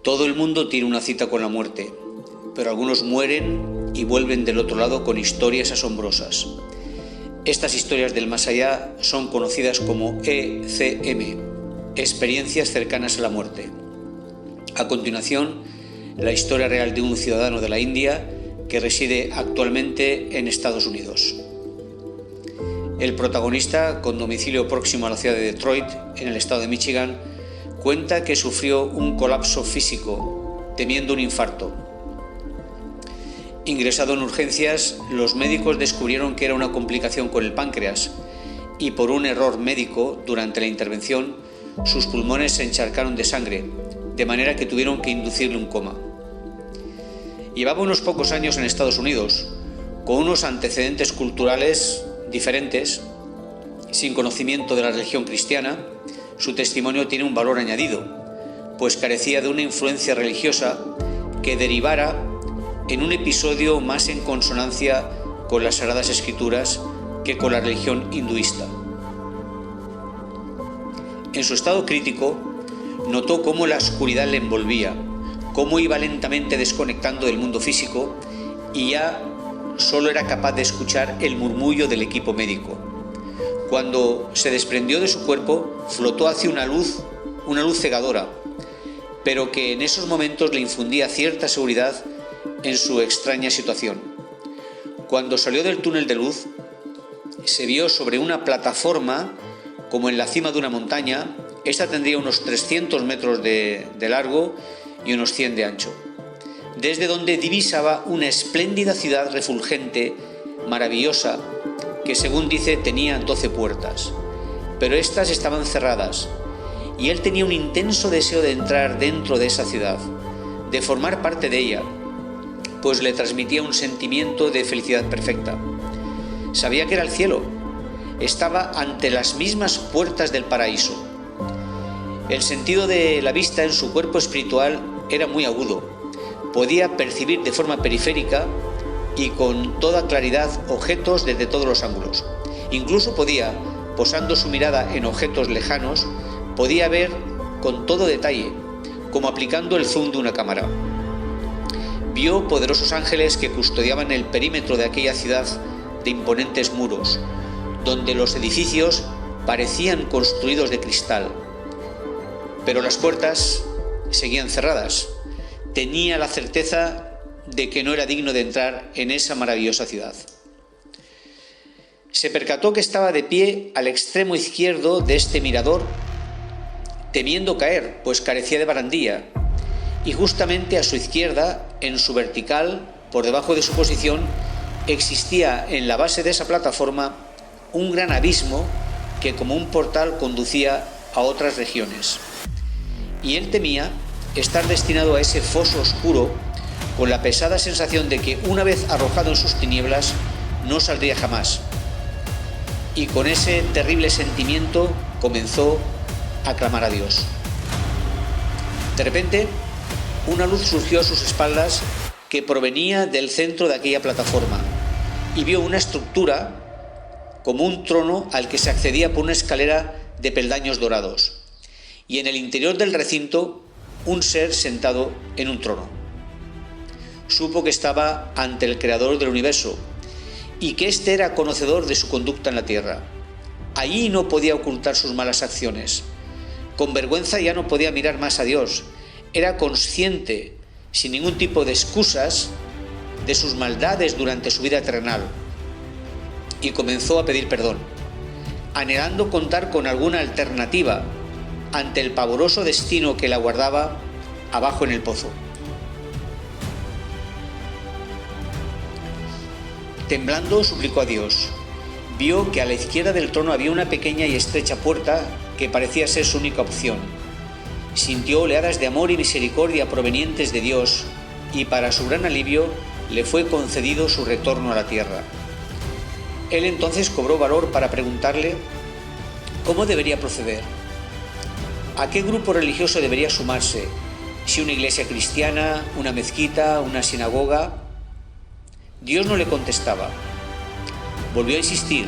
Todo el mundo tiene una cita con la muerte, pero algunos mueren y vuelven del otro lado con historias asombrosas. Estas historias del más allá son conocidas como ECM, experiencias cercanas a la muerte. A continuación, la historia real de un ciudadano de la India que reside actualmente en Estados Unidos. El protagonista, con domicilio próximo a la ciudad de Detroit, en el estado de Michigan, cuenta que sufrió un colapso físico, temiendo un infarto. Ingresado en urgencias, los médicos descubrieron que era una complicación con el páncreas y por un error médico, durante la intervención, sus pulmones se encharcaron de sangre, de manera que tuvieron que inducirle un coma. Llevaba unos pocos años en Estados Unidos, con unos antecedentes culturales diferentes, sin conocimiento de la religión cristiana. Su testimonio tiene un valor añadido, pues carecía de una influencia religiosa que derivara en un episodio más en consonancia con las Sagradas Escrituras que con la religión hinduista. En su estado crítico, notó cómo la oscuridad le envolvía, cómo iba lentamente desconectando del mundo físico y ya solo era capaz de escuchar el murmullo del equipo médico. Cuando se desprendió de su cuerpo, flotó hacia una luz cegadora, pero que en esos momentos le infundía cierta seguridad en su extraña situación. Cuando salió del túnel de luz, se vio sobre una plataforma como en la cima de una montaña. Esta tendría unos 300 metros de largo y unos 100 de ancho, desde donde divisaba una espléndida ciudad refulgente, maravillosa, que según dice tenía 12 puertas, pero estas estaban cerradas, y él tenía un intenso deseo de entrar dentro de esa ciudad, de formar parte de ella, pues le transmitía un sentimiento de felicidad perfecta. Sabía que era el cielo, estaba ante las mismas puertas del paraíso. El sentido de la vista en su cuerpo espiritual era muy agudo, podía percibir de forma periférica y con toda claridad objetos desde todos los ángulos. Incluso podía, posando su mirada en objetos lejanos, podía ver con todo detalle, como aplicando el zoom de una cámara. Vio poderosos ángeles que custodiaban el perímetro de aquella ciudad de imponentes muros, donde los edificios parecían construidos de cristal. Pero las puertas seguían cerradas. Tenía la certeza de que no era digno de entrar en esa maravillosa ciudad. Se percató que estaba de pie al extremo izquierdo de este mirador, temiendo caer, pues carecía de barandilla, y justamente a su izquierda, en su vertical, por debajo de su posición, existía en la base de esa plataforma un gran abismo que como un portal conducía a otras regiones. Y él temía estar destinado a ese foso oscuro, con la pesada sensación de que una vez arrojado en sus tinieblas no saldría jamás. Y con ese terrible sentimiento comenzó a clamar a Dios. De repente, una luz surgió a sus espaldas que provenía del centro de aquella plataforma, y vio una estructura como un trono al que se accedía por una escalera de peldaños dorados, y en el interior del recinto un ser sentado en un trono. Supo que estaba ante el Creador del universo y que éste era conocedor de su conducta en la tierra. Allí no podía ocultar sus malas acciones. Con vergüenza ya no podía mirar más a Dios. Era consciente, sin ningún tipo de excusas, de sus maldades durante su vida terrenal, y comenzó a pedir perdón, anhelando contar con alguna alternativa ante el pavoroso destino que la aguardaba abajo en el pozo. Temblando, suplicó a Dios. Vio que a la izquierda del trono había una pequeña y estrecha puerta que parecía ser su única opción. Sintió oleadas de amor y misericordia provenientes de Dios, y para su gran alivio le fue concedido su retorno a la tierra. Él entonces cobró valor para preguntarle cómo debería proceder, a qué grupo religioso debería sumarse, si una iglesia cristiana, una mezquita, una sinagoga. Dios no le contestaba. Volvió a insistir,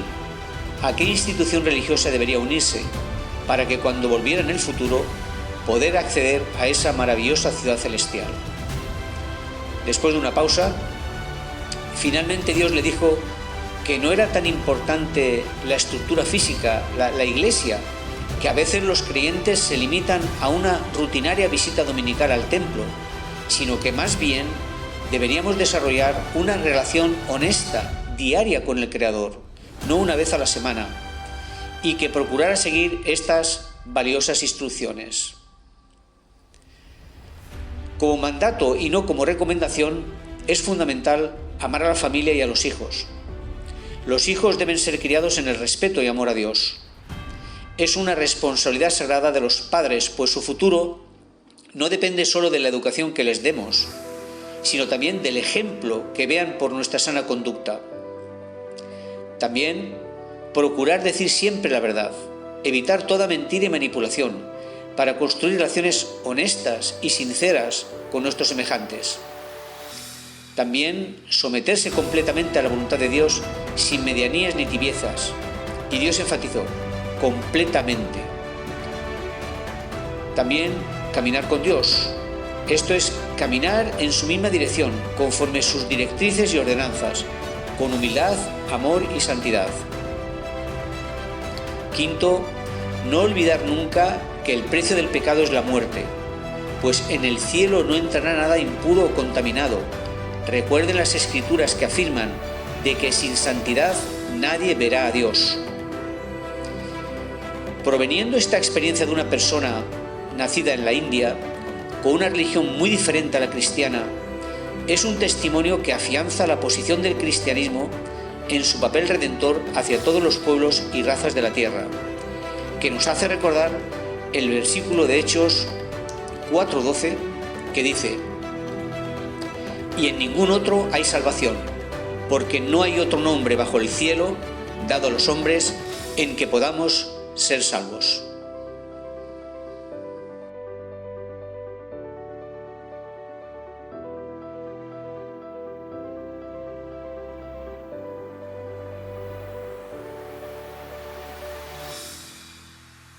¿a qué institución religiosa debería unirse para que cuando volviera en el futuro poder acceder a esa maravillosa ciudad celestial. Después de una pausa, finalmente Dios le dijo que no era tan importante la estructura física, la iglesia, que a veces los creyentes se limitan a una rutinaria visita dominical al templo, sino que más bien deberíamos desarrollar una relación honesta, diaria con el Creador, no una vez a la semana, y que procurara seguir estas valiosas instrucciones. Como mandato y no como recomendación, es fundamental amar a la familia y a los hijos. Los hijos deben ser criados en el respeto y amor a Dios. Es una responsabilidad sagrada de los padres, pues su futuro no depende solo de la educación que les demos, sino también del ejemplo que vean por nuestra sana conducta. También procurar decir siempre la verdad, evitar toda mentira y manipulación, para construir relaciones honestas y sinceras con nuestros semejantes. También someterse completamente a la voluntad de Dios sin medianías ni tibiezas. Y Dios enfatizó, completamente. También caminar con Dios. Esto es caminar en su misma dirección, conforme sus directrices y ordenanzas, con humildad, amor y santidad. Quinto, no olvidar nunca que el precio del pecado es la muerte, pues en el cielo no entrará nada impuro o contaminado. Recuerden las Escrituras que afirman de que sin santidad nadie verá a Dios. Proveniendo esta experiencia de una persona nacida en la India, con una religión muy diferente a la cristiana, es un testimonio que afianza la posición del cristianismo en su papel redentor hacia todos los pueblos y razas de la tierra, que nos hace recordar el versículo de Hechos 4:12 que dice: y en ningún otro hay salvación, porque no hay otro nombre bajo el cielo dado a los hombres en que podamos ser salvos.